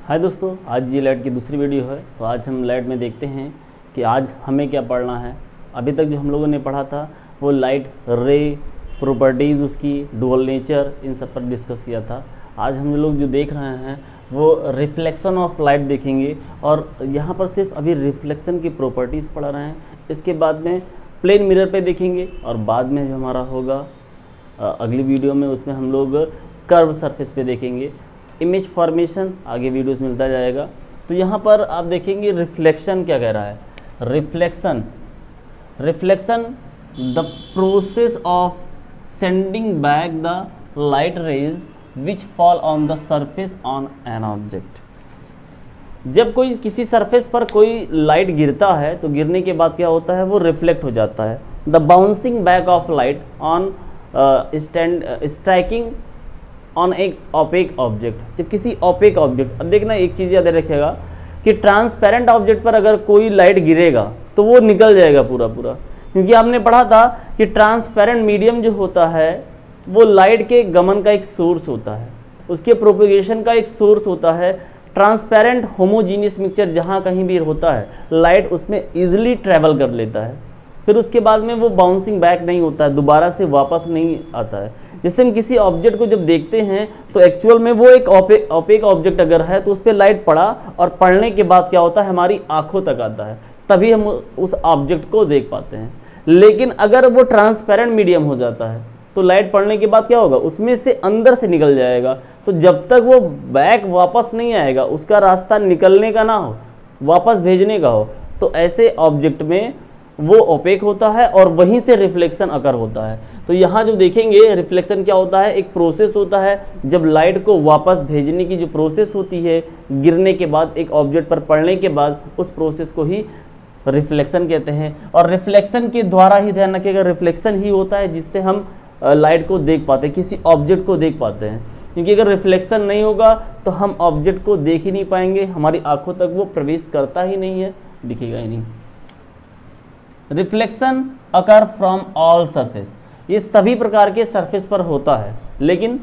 हाय दोस्तों, आज ये लाइट की दूसरी वीडियो है। तो आज हम लाइट में देखते हैं कि आज हमें क्या पढ़ना है। अभी तक जो हम लोगों ने पढ़ा था वो लाइट रे प्रॉपर्टीज़, उसकी डुअल नेचर, इन सब पर डिस्कस किया था। आज हम लोग जो देख रहे हैं वो रिफ्लेक्शन ऑफ लाइट देखेंगे और यहाँ पर सिर्फ अभी रिफ्लेक्शन की प्रॉपर्टीज़ पढ़ रहे हैं। इसके बाद में प्लेन मिरर पे देखेंगे और बाद में जो हमारा होगा अगली वीडियो में उसमें हम लोग कर्व सरफेस पे देखेंगे। इमेज फॉर्मेशन आगे वीडियोस मिलता जाएगा। तो यहाँ पर आप देखेंगे रिफ्लेक्शन क्या कह रहा है। Reflection the process of sending back the light rays which fall on the surface on an object. जब कोई किसी सरफेस पर कोई लाइट गिरता है तो गिरने के बाद क्या होता है, वो रिफ्लेक्ट हो जाता है। The bouncing back of light on striking on एक ओपेक ऑब्जेक्ट। जब किसी ओपेक ऑब्जेक्ट, अब देखना एक चीज़ याद रखिएगा कि ट्रांसपेरेंट ऑब्जेक्ट पर अगर कोई लाइट गिरेगा तो वो निकल जाएगा पूरा, क्योंकि आपने पढ़ा था कि ट्रांसपेरेंट मीडियम जो होता है वो लाइट के गमन का एक सोर्स होता है, उसके प्रोपेगेशन का एक सोर्स होता है। ट्रांसपेरेंट होमोजीनियस मिक्सचर जहाँ कहीं भी होता है लाइट उसमें ईजिली ट्रैवल कर लेता है, फिर उसके बाद में वो बाउंसिंग बैक नहीं होता है, दोबारा से वापस नहीं आता है। जैसे हम किसी ऑब्जेक्ट को जब देखते हैं तो एक्चुअल में वो एक ओपेक ऑब्जेक्ट अगर है तो उस पर लाइट पड़ा और पड़ने के बाद क्या होता है, हमारी आंखों तक आता है, तभी हम उस ऑब्जेक्ट को देख पाते हैं। लेकिन अगर वो ट्रांसपेरेंट मीडियम हो जाता है तो लाइट पड़ने के बाद क्या होगा, उसमें से अंदर से निकल जाएगा। तो जब तक वो बैक वापस नहीं आएगा, उसका रास्ता निकलने का ना हो, वापस भेजने का हो, तो ऐसे ऑब्जेक्ट में वो ओपेक होता है और वहीं से रिफ्लेक्शन अकर होता है। तो यहाँ जो देखेंगे रिफ्लेक्शन क्या होता है, एक प्रोसेस होता है जब लाइट को वापस भेजने की जो प्रोसेस होती है गिरने के बाद, एक ऑब्जेक्ट पर पड़ने के बाद, उस प्रोसेस को ही रिफ्लेक्शन कहते हैं। और रिफ्लेक्शन के द्वारा ही, ध्यान रखिएगा, रिफ्लेक्शन ही होता है जिससे हम लाइट को देख पाते हैं, किसी ऑब्जेक्ट को देख पाते हैं। क्योंकि अगर रिफ्लेक्शन नहीं होगा तो हम ऑब्जेक्ट को देख ही नहीं पाएंगे, हमारी आंखों तक वो प्रवेश करता ही नहीं है, दिखेगा ही नहीं। Reflection occur from all surface, ये सभी प्रकार के सरफेस पर होता है, लेकिन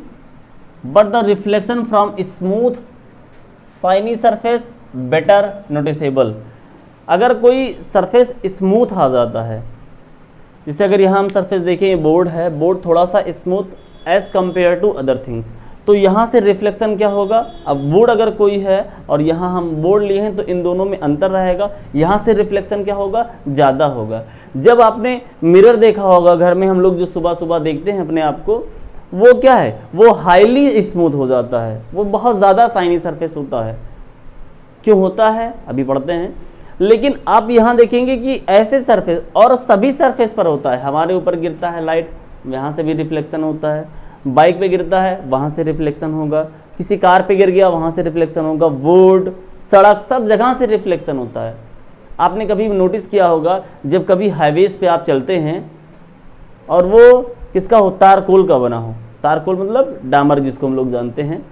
but the reflection from smooth shiny surface better noticeable. अगर कोई सरफेस स्मूथ आ जाता है, जैसे अगर यहाँ हम सरफेस देखें, ये बोर्ड है, बोर्ड थोड़ा सा smooth as compare to other things, तो यहाँ से रिफ्लेक्शन क्या होगा। अब बोर्ड अगर कोई है और यहाँ हम बोर्ड लिए हैं तो इन दोनों में अंतर रहेगा, यहाँ से रिफ्लेक्शन क्या होगा, ज़्यादा होगा। जब आपने मिरर देखा होगा घर में, हम लोग जो सुबह सुबह देखते हैं अपने आप को, वो क्या है, वो हाईली स्मूथ हो जाता है, वो बहुत ज़्यादा शाइनी सरफेस होता है। क्यों होता है अभी पढ़ते हैं। लेकिन आप यहाँ देखेंगे कि ऐसे सरफेस, और सभी सरफेस पर होता है, हमारे ऊपर गिरता है लाइट, यहाँ से भी रिफ्लेक्शन होता है, बाइक पे गिरता है वहाँ से रिफ्लेक्शन होगा, किसी कार पे गिर गया वहाँ से रिफ्लेक्शन होगा, बोर्ड, सड़क, सब जगह से रिफ्लेक्शन होता है। आपने कभी नोटिस किया होगा जब कभी हाईवेज पे आप चलते हैं और वो किसका हो, तारकोल का बना हो, तारकोल मतलब डामर जिसको हम लोग जानते हैं,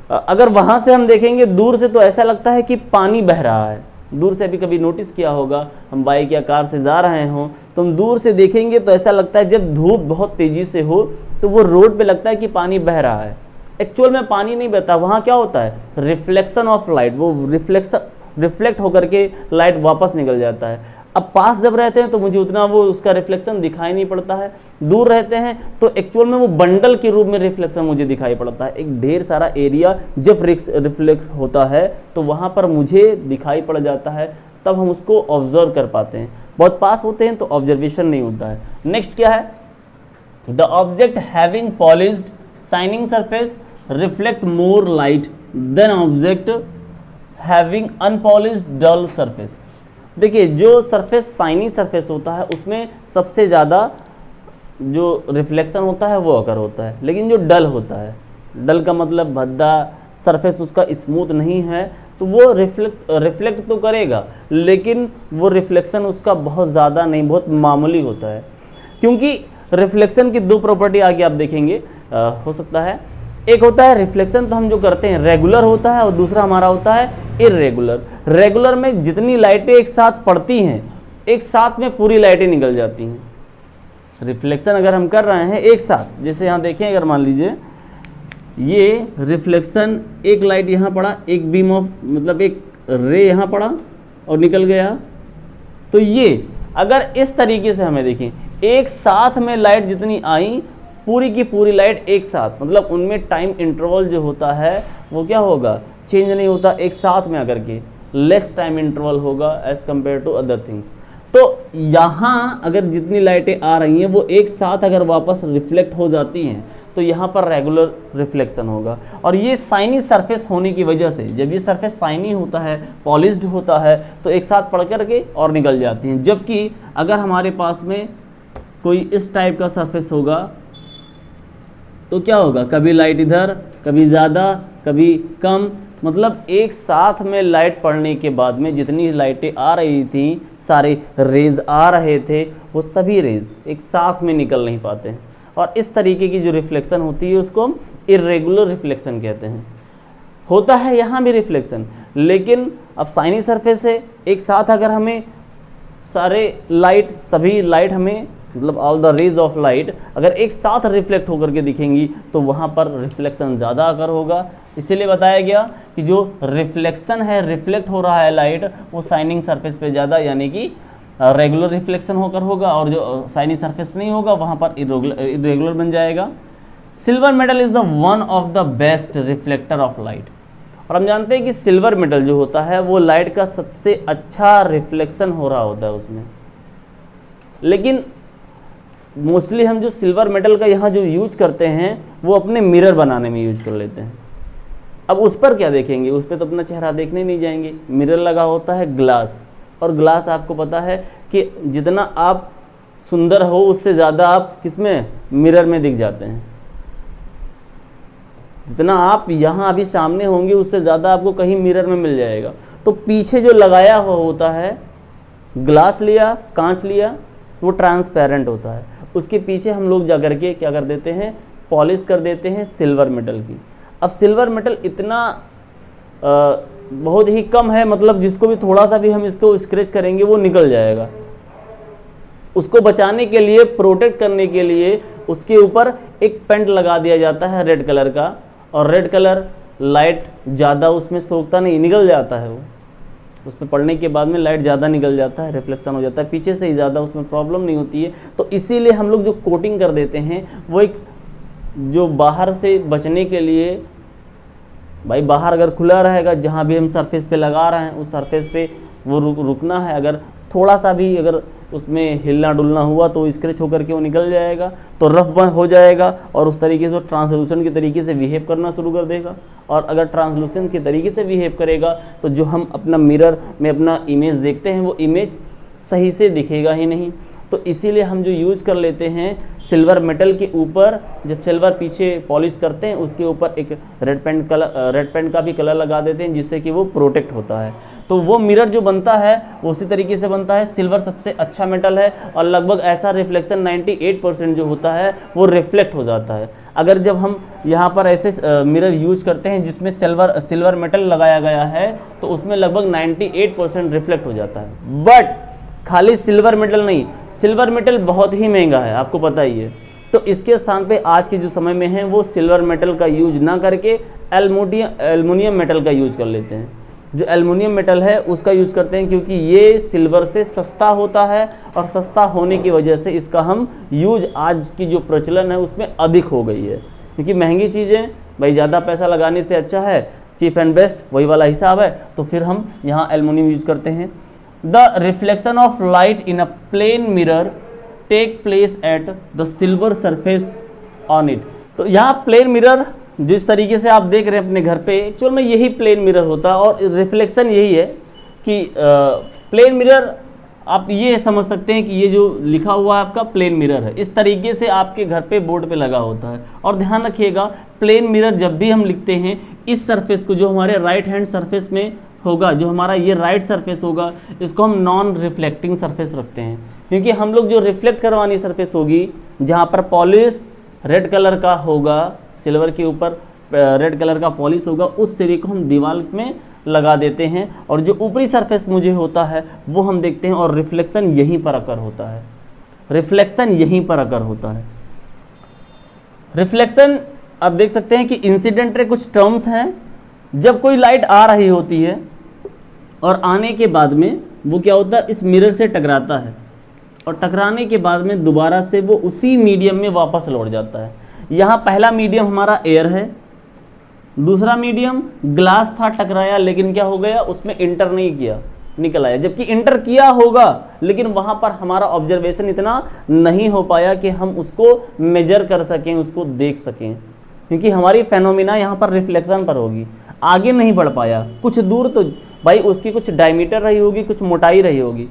अगर वहाँ से हम देखेंगे दूर से तो ऐसा लगता है कि पानी बह रहा है। दूर से अभी कभी नोटिस किया होगा, हम बाइक या कार से जा रहे हों तो हम दूर से देखेंगे तो ऐसा लगता है, जब धूप बहुत तेज़ी से हो तो वो रोड पे लगता है कि पानी बह रहा है। एक्चुअल में पानी नहीं बहता, वहाँ क्या होता है, रिफ्लेक्शन ऑफ लाइट, वो रिफ्लेक्ट होकर के लाइट वापस निकल जाता है। अब पास जब रहते हैं तो मुझे उतना वो उसका रिफ्लेक्शन दिखाई नहीं पड़ता है, दूर रहते हैं तो एक्चुअल में वो बंडल के रूप में रिफ्लेक्शन मुझे दिखाई पड़ता है। एक ढेर सारा एरिया जब रिफ्लेक्ट होता है तो वहाँ पर मुझे दिखाई पड़ जाता है, तब हम उसको ऑब्जर्व कर पाते हैं। बहुत पास होते हैं तो ऑब्जर्वेशन नहीं होता है। नेक्स्ट क्या है, the object having polished shining surface reflect more light than object having unpolished dull surface. देखिए, जो सरफेस शाइनी सरफेस होता है उसमें सबसे ज़्यादा जो रिफ्लेक्शन होता है वो अकर होता है, लेकिन जो डल होता है, डल का मतलब भद्दा, सरफेस उसका स्मूथ नहीं है, तो वो रिफ्लेक्ट तो करेगा लेकिन वो रिफ्लेक्शन उसका बहुत ज़्यादा नहीं, बहुत मामूली होता है। क्योंकि रिफ्लेक्शन की दो प्रॉपर्टी आगे आप देखेंगे हो सकता है। एक होता है रिफ्लेक्शन, तो हम जो करते हैं रेगुलर होता है, और दूसरा हमारा होता है इरेगुलर। रेगुलर में जितनी लाइटें एक साथ पड़ती हैं, एक साथ में पूरी लाइटें निकल जाती हैं। रिफ्लेक्शन अगर हम कर रहे हैं एक साथ, जैसे यहाँ देखें, अगर मान लीजिए ये रिफ्लेक्शन, एक लाइट यहाँ पड़ा, एक बीम ऑफ मतलब एक रे यहाँ पड़ा और निकल गया। तो ये अगर इस तरीके से हमें देखें, एक साथ में लाइट जितनी आई पूरी की पूरी लाइट एक साथ, मतलब उनमें टाइम इंटरवल जो होता है वो क्या होगा, चेंज नहीं होता, एक साथ में आकर के लेस टाइम इंटरवल होगा as compare to other things. तो यहाँ अगर जितनी लाइटें आ रही हैं वो एक साथ अगर वापस रिफ्लेक्ट हो जाती हैं तो यहाँ पर रेगुलर रिफ्लेक्शन होगा। और ये साइनी सरफेस होने की वजह से, जब ये सरफेस साइनी होता है, पॉलिश्ड होता है, तो एक साथ पड़ कर के और निकल जाती हैं। जबकि अगर हमारे पास में कोई इस टाइप का सरफेस होगा तो क्या होगा, कभी लाइट इधर, कभी ज़्यादा, कभी कम, मतलब एक साथ में लाइट पड़ने के बाद में जितनी लाइटें आ रही थी, सारे रेज आ रहे थे, वो सभी रेज एक साथ में निकल नहीं पाते हैं। और इस तरीके की जो रिफ्लेक्शन होती है उसको हम इरेगुलर रिफ्लेक्शन कहते हैं। होता है यहाँ भी रिफ्लेक्शन, लेकिन अब साइनी सरफेस है, एक साथ अगर हमें सारे लाइट, सभी लाइट हमें मतलब all the rays of light अगर एक साथ रिफ्लेक्ट होकर के दिखेंगी तो वहाँ पर रिफ्लेक्शन ज़्यादा अगर होगा। इसीलिए बताया गया कि जो रिफ्लेक्शन है, रिफ्लेक्ट हो रहा है लाइट, वो साइनिंग सरफेस पे ज़्यादा यानी कि रेगुलर रिफ्लेक्शन होकर होगा, और जो साइनी सरफेस नहीं होगा वहाँ पर इरेगुलर बन जाएगा। Silver metal is the one of the best reflector of light. और हम जानते हैं कि सिल्वर मेटल जो होता है वो लाइट का सबसे अच्छा रिफ्लेक्शन हो रहा होता है उसमें। लेकिन मोस्टली हम जो सिल्वर मेटल का यहाँ जो यूज करते हैं वो अपने मिरर बनाने में यूज कर लेते हैं। अब उस पर क्या देखेंगे, उस पर तो अपना चेहरा देखने नहीं जाएंगे। मिरर लगा होता है ग्लास, और ग्लास आपको पता है कि जितना आप सुंदर हो उससे ज़्यादा आप किसमें, मिरर में दिख जाते हैं। जितना आप यहाँ अभी सामने होंगे उससे ज़्यादा आपको कहीं मिरर में मिल जाएगा। तो पीछे जो लगाया हुआ होता है, ग्लास लिया, कांच लिया, वो ट्रांसपेरेंट होता है, उसके पीछे हम लोग जा कर के क्या कर देते हैं, पॉलिश कर देते हैं सिल्वर मेटल की। अब सिल्वर मेटल इतना बहुत ही कम है, मतलब जिसको भी थोड़ा सा भी हम इसको स्क्रैच करेंगे वो निकल जाएगा। उसको बचाने के लिए, प्रोटेक्ट करने के लिए उसके ऊपर एक पेंट लगा दिया जाता है रेड कलर का, और रेड कलर लाइट ज़्यादा उसमें सोखता नहीं, निकल जाता है वो, उस पर पड़ने के बाद में लाइट ज़्यादा निकल जाता है, रिफ्लेक्शन हो जाता है, पीछे से ही ज़्यादा उसमें प्रॉब्लम नहीं होती है। तो इसीलिए हम लोग जो कोटिंग कर देते हैं वो एक जो बाहर से बचने के लिए, भाई बाहर अगर खुला रहेगा, जहाँ भी हम सरफेस पे लगा रहे हैं उस सरफेस पे वो रुकना है। अगर थोड़ा सा भी अगर उसमें हिलना डुलना हुआ तो स्क्रैच होकर के वो निकल जाएगा, तो रफ हो जाएगा, और उस तरीके से ट्रांसलूसेंट के तरीके से बिहेव करना शुरू कर देगा। और अगर ट्रांसलूसेंट के तरीके से बिहेव करेगा तो जो हम अपना मिरर में अपना इमेज देखते हैं वो इमेज सही से दिखेगा ही नहीं। तो इसीलिए हम जो यूज़ कर लेते हैं सिल्वर मेटल के ऊपर, जब सिल्वर पीछे पॉलिश करते हैं उसके ऊपर एक रेड पेंट का भी कलर लगा देते हैं, जिससे कि वो प्रोटेक्ट होता है। तो वो मिरर जो बनता है वो उसी तरीके से बनता है। सिल्वर सबसे अच्छा मेटल है, और लगभग ऐसा रिफ्लेक्शन 98% जो होता है वो रिफ्लेक्ट हो जाता है। अगर जब हम यहाँ पर ऐसे मिरर यूज करते हैं जिसमें सिल्वर मेटल लगाया गया है तो उसमें लगभग 98% रिफ्लेक्ट हो जाता है। बट खाली सिल्वर मेटल नहीं, सिल्वर मेटल बहुत ही महंगा है, आपको पता ही है। तो इसके स्थान पे आज के जो समय में है वो सिल्वर मेटल का यूज ना करके एल्युमिनियम मेटल का यूज कर लेते हैं। जो एल्युमिनियम मेटल है उसका यूज करते हैं क्योंकि ये सिल्वर से सस्ता होता है, और सस्ता होने की वजह से इसका हम यूज आज की जो प्रचलन है उसमें अधिक हो गई है। क्योंकि महंगी चीज़ें भाई ज़्यादा पैसा लगाने से अच्छा है, चीप एंड बेस्ट, वही वाला हिसाब है। तो फिर हम यहाँ एल्युमिनियम यूज करते हैं। The reflection of light in a plane mirror take place at the silver surface on it। तो यहाँ प्लेन मिरर जिस तरीके से आप देख रहे हैं अपने घर पे, एक्चुअल में यही प्लेन मिरर होता है, और रिफ्लेक्शन यही है कि प्लेन मिरर आप ये समझ सकते हैं कि ये जो लिखा हुआ है आपका प्लेन मिरर है, इस तरीके से आपके घर पे बोर्ड पे लगा होता है। और ध्यान रखिएगा, प्लेन मिरर जब भी हम लिखते हैं इस सरफेस को, जो हमारे राइट हैंड सरफेस में होगा, जो हमारा ये राइट सरफेस होगा, इसको हम नॉन रिफ्लेक्टिंग सरफेस रखते हैं। क्योंकि हम लोग जो रिफ्लेक्ट करवानी सरफेस होगी, जहाँ पर पॉलिश रेड कलर का होगा, सिल्वर के ऊपर रेड कलर का पॉलिश होगा, उस सिरे को हम दीवार में लगा देते हैं, और जो ऊपरी सरफेस मुझे होता है वो हम देखते हैं, और रिफ्लेक्शन यहीं पर अकर होता है। रिफ्लेक्शन यहीं पर अकर होता है। रिफ्लेक्शन अब देख सकते हैं कि इंसिडेंट रे कुछ टर्म्स हैं। जब कोई लाइट आ रही होती है और आने के बाद में वो क्या होता है, इस मिरर से टकराता है और टकराने के बाद में दोबारा से वो उसी मीडियम में वापस लौट जाता है। यहाँ पहला मीडियम हमारा एयर है, दूसरा मीडियम ग्लास था, टकराया लेकिन क्या हो गया, उसमें इंटर नहीं किया, निकल आया। जबकि इंटर किया होगा लेकिन वहां पर हमारा ऑब्जर्वेशन इतना नहीं हो पाया कि हम उसको मेजर कर सकें, उसको देख सकें, क्योंकि हमारी फेनोमिना यहाँ पर रिफ्लेक्शन पर होगी, आगे नहीं बढ़ पाया। कुछ दूर तो भाई उसकी कुछ डायमीटर रही होगी, कुछ मोटाई रही होगी,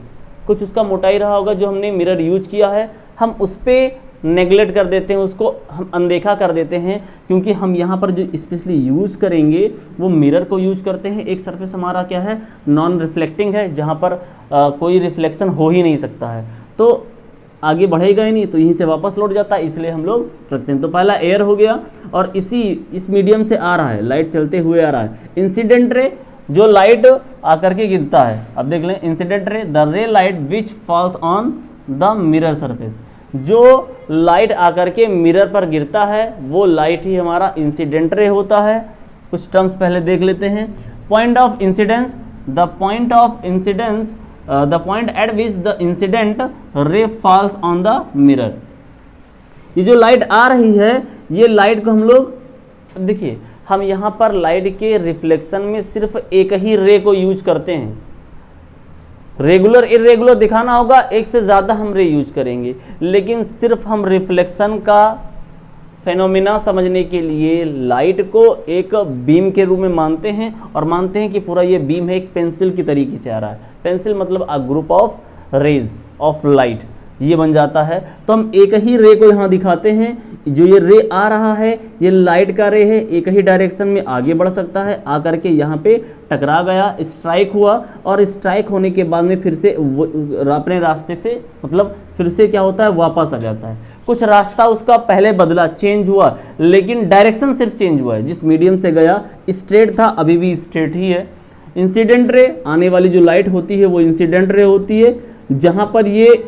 कुछ उसका मोटाई रहा होगा जो हमने मिरर यूज किया है, हम उस पर नेगलेक्ट कर देते हैं, उसको हम अनदेखा कर देते हैं, क्योंकि हम यहाँ पर जो स्पेशली यूज़ करेंगे वो मिरर को यूज करते हैं। एक सरफेस हमारा क्या है, नॉन रिफ्लेक्टिंग है, जहाँ पर कोई रिफ्लेक्शन हो ही नहीं सकता है, तो आगे बढ़ेगा ही नहीं, तो यहीं से वापस लौट जाता है, इसलिए हम लोग रखते हैं। तो पहला एयर हो गया और इस मीडियम से आ रहा है, लाइट चलते हुए आ रहा है। इंसिडेंट रे, जो लाइट आकर के गिरता है, अब देख लें, इंसिडेंट रे द रे light which falls on the mirror surface, जो लाइट आकर के मिरर पर गिरता है वो लाइट ही हमारा इंसिडेंट रे होता है। कुछ टर्म्स पहले देख लेते हैं। Point of incidence, the point of incidence, the point eight which the incident ray falls on the mirror. ये जो लाइट आ रही है, ये लाइट को हम लोग, देखिए हम यहाँ पर लाइट के रिफ्लेक्शन में सिर्फ एक ही रे को यूज करते हैं। रेगुलर इरेगुलर दिखाना होगा, एक से ज़्यादा हम रे यूज करेंगे, लेकिन सिर्फ हम रिफ्लेक्शन का फेनोमिना समझने के लिए लाइट को एक बीम के रूप में मानते हैं और मानते हैं कि पूरा ये बीम है एक पेंसिल की तरीके से आ रहा है। पेंसिल मतलब a group of rays of light, ये बन जाता है। तो हम एक ही रे को यहाँ दिखाते हैं, जो ये रे आ रहा है ये लाइट का रे है, एक ही डायरेक्शन में आगे बढ़ सकता है, आकर के यहाँ पे टकरा गया, स्ट्राइक हुआ और स्ट्राइक होने के बाद में फिर से अपने रास्ते से, मतलब फिर से क्या होता है, वापस आ जाता है। कुछ रास्ता उसका पहले बदला, चेंज हुआ, लेकिन डायरेक्शन सिर्फ चेंज हुआ है। जिस मीडियम से गया स्ट्रेट था, अभी भी स्ट्रेट ही है। इंसिडेंट रे, आने वाली जो लाइट होती है वो इंसिडेंट रे होती है, जहाँ पर ये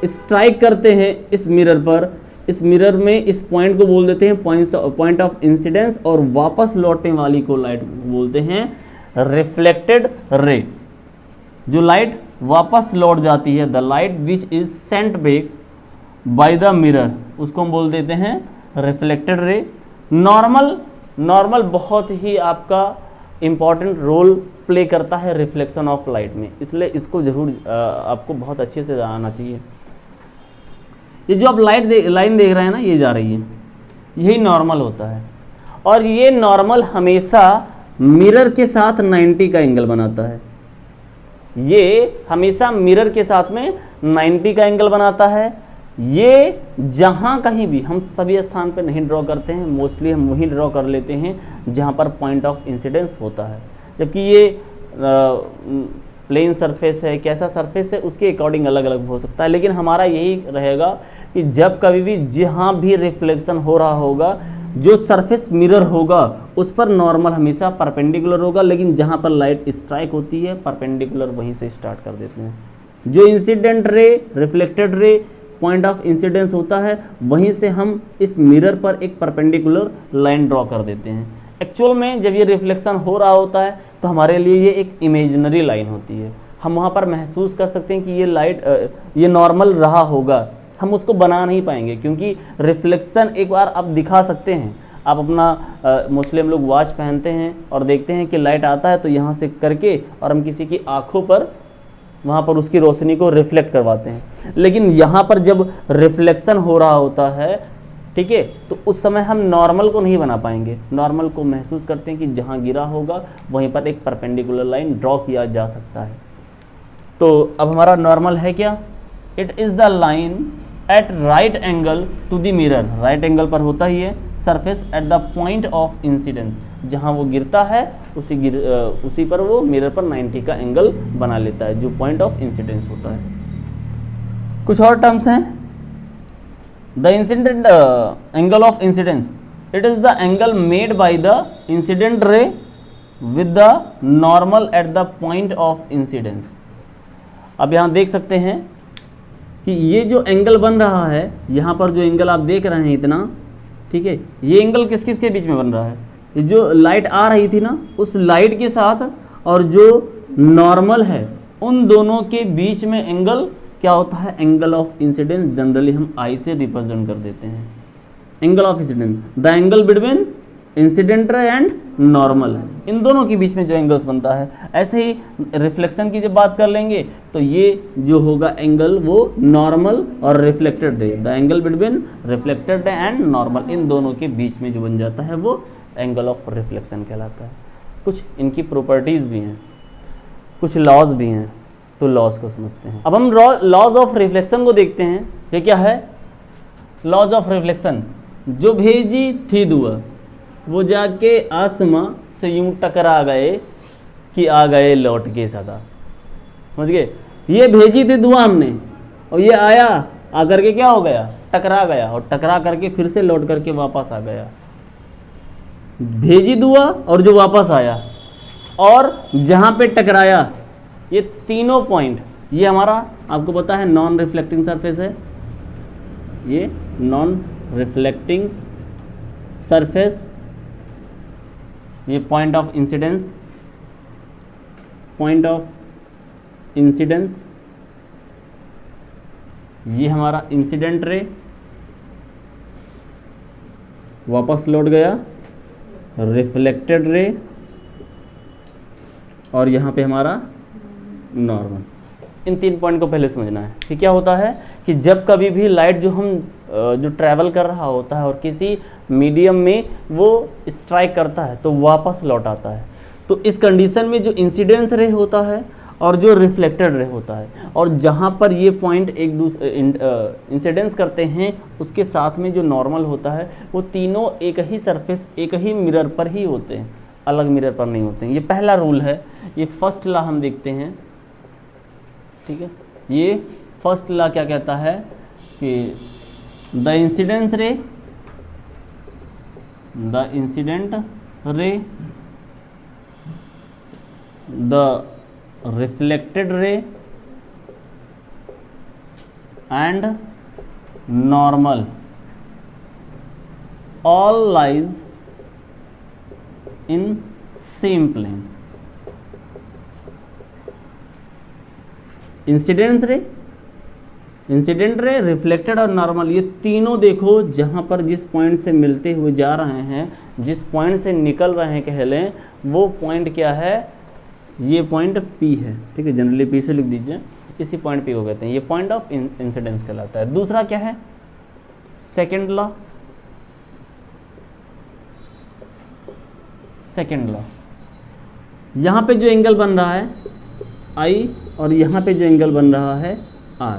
स्ट्राइक करते हैं इस मिरर पर, इस मिरर में इस पॉइंट को बोल देते हैं पॉइंट ऑफ इंसिडेंस, और वापस लौटने वाली को लाइट बोलते हैं रिफ्लेक्टेड रे। जो लाइट वापस लौट जाती है, the light which is sent back by the mirror, उसको हम बोल देते हैं रिफ्लेक्टेड रे। नॉर्मल बहुत ही आपका इंपॉर्टेंट रोल प्ले करता है रिफ्लेक्शन ऑफ लाइट में, इसलिए इसको जरूर आपको बहुत अच्छे से आना चाहिए। ये जो आप लाइन देख रहे हैं ना, ये जा रही है, यही नॉर्मल होता है, और ये नॉर्मल हमेशा मिरर के साथ 90 का एंगल बनाता है। ये हमेशा मिरर के साथ में 90 का एंगल बनाता है। ये जहाँ कहीं भी, हम सभी स्थान पर नहीं ड्रॉ करते हैं, मोस्टली हम वहीं ड्रॉ कर लेते हैं जहाँ पर पॉइंट ऑफ इंसिडेंस होता है। जबकि ये प्लेन सरफेस है, कैसा सरफेस है, उसके अकॉर्डिंग अलग अलग हो सकता है, लेकिन हमारा यही रहेगा कि जब कभी भी जहाँ भी रिफ्लेक्शन हो रहा होगा, जो सरफेस मिरर होगा उस पर नॉर्मल हमेशा परपेंडिकुलर होगा, लेकिन जहाँ पर लाइट स्ट्राइक होती है परपेंडिकुलर वहीं से स्टार्ट कर देते हैं। जो incident ray, reflected ray, point of incidence होता है, वहीं से हम इस मिरर पर एक परपेंडिकुलर लाइन ड्रॉ कर देते हैं। एक्चुअल में जब ये रिफ्लेक्शन हो रहा होता है तो हमारे लिए ये एक इमेजिनरी लाइन होती है। हम वहाँ पर महसूस कर सकते हैं कि ये लाइट ये नॉर्मल रहा होगा, हम उसको बना नहीं पाएंगे, क्योंकि रिफ्लेक्शन एक बार आप दिखा सकते हैं। आप अपना मोस्टली हम लोग वॉच पहनते हैं और देखते हैं कि लाइट आता है तो यहाँ से करके और हम किसी की आँखों पर वहाँ पर उसकी रोशनी को रिफ्लेक्ट करवाते हैं, लेकिन यहाँ पर जब रिफ्लेक्शन हो रहा होता है, ठीक है, तो उस समय हम नॉर्मल को नहीं बना पाएंगे। नॉर्मल को महसूस करते हैं कि जहाँ गिरा होगा वहीं पर एक परपेंडिकुलर लाइन ड्रॉ किया जा सकता है। तो अब हमारा नॉर्मल है क्या, it is the line at right angle to the mirror, right angle पर होता ही है, surface at the point of incidence, जहाँ वो गिरता है उसी पर वो मिरर पर 90 का एंगल बना लेता है, जो पॉइंट ऑफ इंसिडेंस होता है। कुछ और टर्म्स हैं। The incident angle of incidence, it is the angle made by the incident रे with the normal at the point of incidence. अब यहाँ देख सकते हैं कि ये जो एंगल बन रहा है, यहाँ पर जो एंगल आप देख रहे हैं इतना, ठीक है, ये एंगल किस किस के बीच में बन रहा है, ये जो लाइट आ रही थी ना उस लाइट के साथ और जो नॉर्मल है उन दोनों के बीच में एंगल क्या होता है, एंगल ऑफ इंसिडेंस। जनरली हम आई से रिप्रेजेंट कर देते हैं angle of incidence, the angle between incident ray and normal, इन दोनों के बीच में जो एंगल्स बनता है। ऐसे ही रिफ्लेक्शन की जब बात कर लेंगे तो ये जो होगा एंगल वो नॉर्मल और reflected ray, the angle between reflected ray and normal, इन दोनों के बीच में जो बन जाता है वो एंगल ऑफ रिफ्लेक्शन कहलाता है। कुछ इनकी प्रॉपर्टीज भी हैं, कुछ लॉज भी हैं, तो लॉज को समझते हैं। अब हम लॉज ऑफ रिफ्लेक्शन को देखते हैं। ये क्या है, लॉज ऑफ रिफ्लेक्शन। जो भेजी थी दुआ वो जाके आसमां से यूं टकरा गए कि आ गए लौट के सदा, समझ गए। ये भेजी थी दुआ हमने और ये आया, आकर के क्या हो गया, टकरा गया, और टकरा करके फिर से लौट करके वापस आ गया। भेजी दुआ और जो वापस आया और जहां पे टकराया, ये तीनों पॉइंट, ये हमारा आपको पता है नॉन रिफ्लेक्टिंग सरफेस है, ये नॉन रिफ्लेक्टिंग सरफेस, ये point of incidence, point of incidence, ये हमारा इंसिडेंट रे, वापस लौट गया, रिफ्लेक्टेड रे, और यहाँ पे हमारा नॉर्मल। इन तीन पॉइंट को पहले समझना है कि क्या होता है कि जब कभी भी लाइट जो ट्रैवल कर रहा होता है और किसी मीडियम में वो स्ट्राइक करता है तो वापस लौट आता है, तो इस कंडीशन में जो इंसिडेंस रे होता है और जो रिफ्लेक्टेड रे होता है, और जहाँ पर ये पॉइंट एक दूसरे इंसिडेंस करते हैं उसके साथ में जो नॉर्मल होता है, वो तीनों एक ही सरफेस, एक ही मिरर पर ही होते हैं, अलग मिरर पर नहीं होते हैं। ये पहला रूल है, ये फर्स्ट लॉ हम देखते हैं, ठीक है। ये फर्स्ट लॉ क्या कहता है कि the incident ray, the reflected ray and normal all lies in same plane. Incident ray, reflected और नॉर्मल, ये तीनों देखो जहां पर जिस पॉइंट से मिलते हुए जा रहे हैं, जिस पॉइंट से निकल रहे हैं कह लें, वो पॉइंट क्या है, ये पॉइंट P है, ठीक है। जनरली P से लिख दीजिए, इसी पॉइंट P को कहते हैं, ये पॉइंट ऑफ इंसिडेंस कहलाता है। दूसरा क्या है, सेकेंड लॉ, यहां पे जो एंगल बन रहा है I और यहाँ पे जो एंगल बन रहा है R,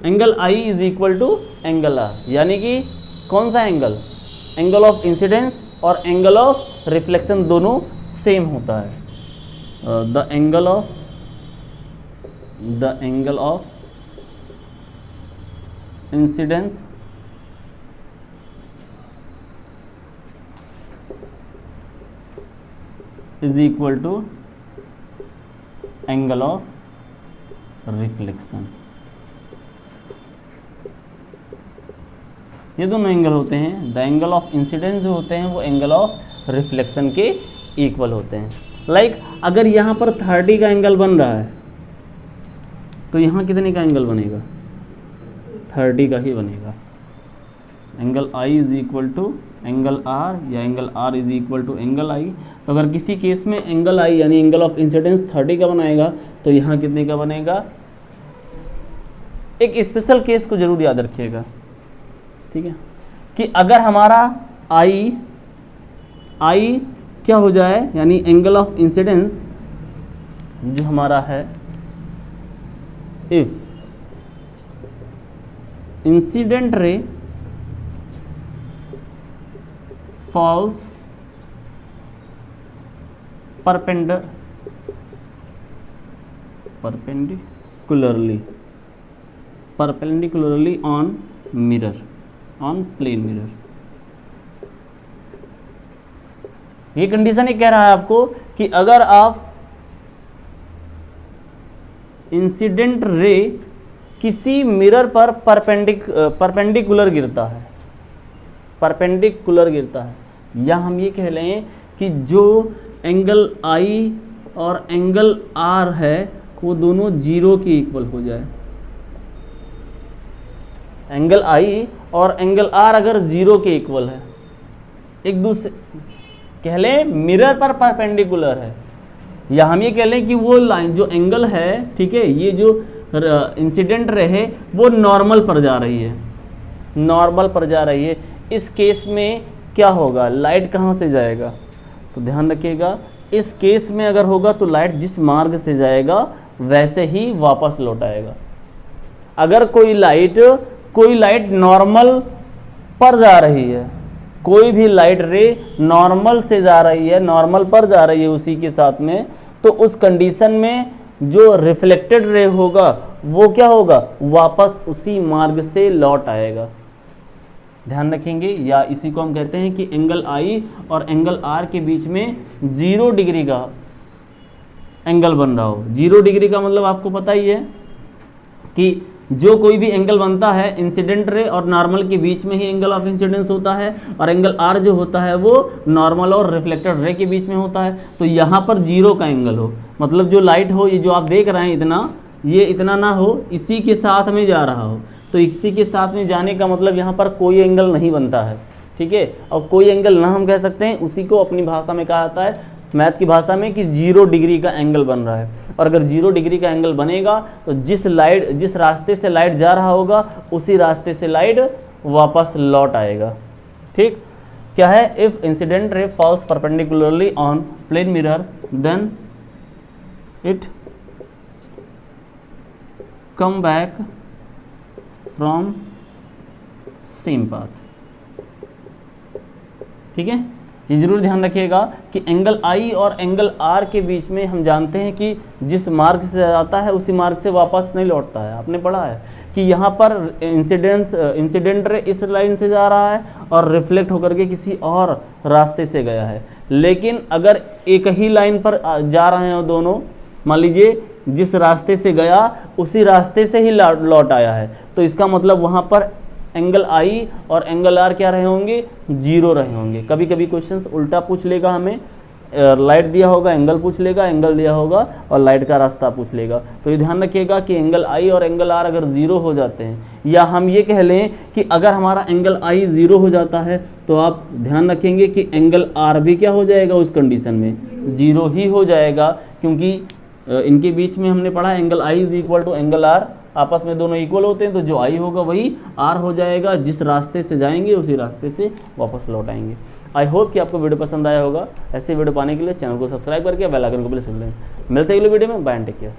angle I is equal to angle R, यानी कि कौन सा एंगल, एंगल ऑफ इंसिडेंस और एंगल ऑफ रिफ्लेक्शन दोनों सेम होता है। The angle of incidence is equal to angle of reflection. ये दोनों एंगल होते हैं, द एंगल ऑफ इंसिडेंस जो होते हैं वो एंगल ऑफ रिफ्लेक्शन के इक्वल होते हैं। लाइक अगर यहाँ पर 30 का एंगल बन रहा है तो यहाँ कितने का एंगल बनेगा, 30 का ही बनेगा। Angle I is equal to angle R या angle R is equal to angle I। तो अगर किसी केस में एंगल I यानी एंगल ऑफ इंसिडेंस 30 का बनाएगा तो यहाँ कितने का बनेगा। एक स्पेशल केस को जरूर याद रखिएगा, ठीक है, कि अगर हमारा I क्या हो जाए, यानी एंगल ऑफ इंसिडेंस जो हमारा है, इफ इंसिडेंट रे falls perpendicularly on plane mirror। ये कंडीशन ये कह रहा है आपको कि अगर आप इंसिडेंट रे किसी मिरर पर परपेंडिकुलर गिरता है, परपेंडिकुलर गिरता है, या हम ये कह लें कि जो एंगल आई और एंगल आर है वो दोनों जीरो के इक्वल हो जाए। एंगल आई और एंगल आर अगर जीरो के इक्वल है, एक दूसरे कह लें मिरर पर परपेंडिकुलर है, या हम ये कह लें कि वो लाइन जो एंगल है, ठीक है, ये जो इंसिडेंट रे है वो नॉर्मल पर जा रही है, नॉर्मल पर जा रही है। इस केस में क्या होगा, लाइट कहाँ से जाएगा, तो ध्यान रखिएगा इस केस में अगर होगा तो लाइट जिस मार्ग से जाएगा वैसे ही वापस लौट आएगा। अगर कोई लाइट नॉर्मल पर जा रही है, कोई भी लाइट रे नॉर्मल से जा रही है, नॉर्मल पर जा रही है उसी के साथ में, तो उस कंडीशन में जो रिफ्लेक्टेड रे होगा वो क्या होगा, वापस उसी मार्ग से लौट आएगा। ध्यान रखेंगे, या इसी को हम कहते हैं कि एंगल आई और एंगल आर के बीच में 0 डिग्री का एंगल बन रहा हो। 0 डिग्री का मतलब आपको पता ही है कि जो कोई भी एंगल बनता है इंसिडेंट रे और नॉर्मल के बीच में ही एंगल ऑफ इंसिडेंस होता है, और एंगल आर जो होता है वो नॉर्मल और रिफ्लेक्टेड रे के बीच में होता है। तो यहाँ पर 0 का एंगल हो, मतलब जो लाइट हो, ये जो आप देख रहे हैं इतना, ये इतना ना हो, इसी के साथ में जा रहा हो, तो इसी के साथ में जाने का मतलब यहाँ पर कोई एंगल नहीं बनता है, ठीक है। और कोई एंगल ना हम कह सकते हैं, उसी को अपनी भाषा में कहा जाता है, मैथ की भाषा में, कि 0 डिग्री का एंगल बन रहा है। और अगर 0 डिग्री का एंगल बनेगा तो जिस रास्ते से लाइट जा रहा होगा उसी रास्ते से लाइट वापस लौट आएगा। ठीक, क्या है, if incident ray falls perpendicularly on plane mirror then it come back from same path. ठीक है, ये जरूर ध्यान रखिएगा कि एंगल आई और एंगल आर के बीच में हम जानते हैं कि जिस मार्ग से जाता है उसी मार्ग से वापस नहीं लौटता है। आपने पढ़ा है कि यहाँ पर इंसिडेंट रे इस लाइन से जा रहा है और रिफ्लेक्ट होकर के किसी और रास्ते से गया है। लेकिन अगर एक ही लाइन पर जा रहे हैं दोनों, मान लीजिए जिस रास्ते से गया उसी रास्ते से ही लौट आया है, तो इसका मतलब वहाँ पर एंगल आई और एंगल आर क्या रहे होंगे, 0 रहे होंगे। कभी कभी क्वेश्चंस उल्टा पूछ लेगा, हमें लाइट दिया होगा एंगल पूछ लेगा, एंगल दिया होगा और लाइट का रास्ता पूछ लेगा। तो ये ध्यान रखिएगा कि एंगल आई और एंगल आर अगर 0 हो जाते हैं, या हम ये कह लें कि अगर हमारा एंगल आई 0 हो जाता है तो आप ध्यान रखेंगे कि एंगल आर भी क्या हो जाएगा, उस कंडीशन में 0 ही हो जाएगा, क्योंकि इनके बीच में हमने पढ़ा angle I is equal to angle R, आपस में दोनों इक्वल होते हैं, तो जो आई होगा वही आर हो जाएगा। जिस रास्ते से जाएंगे उसी रास्ते से वापस लौट आएंगे। आई होप कि आपको वीडियो पसंद आया होगा। ऐसे वीडियो पाने के लिए चैनल को सब्सक्राइब करके बेल आइकन को प्रेस कर लें। मिलते हैं अगले वीडियो में, बाय एंड टेक केयर।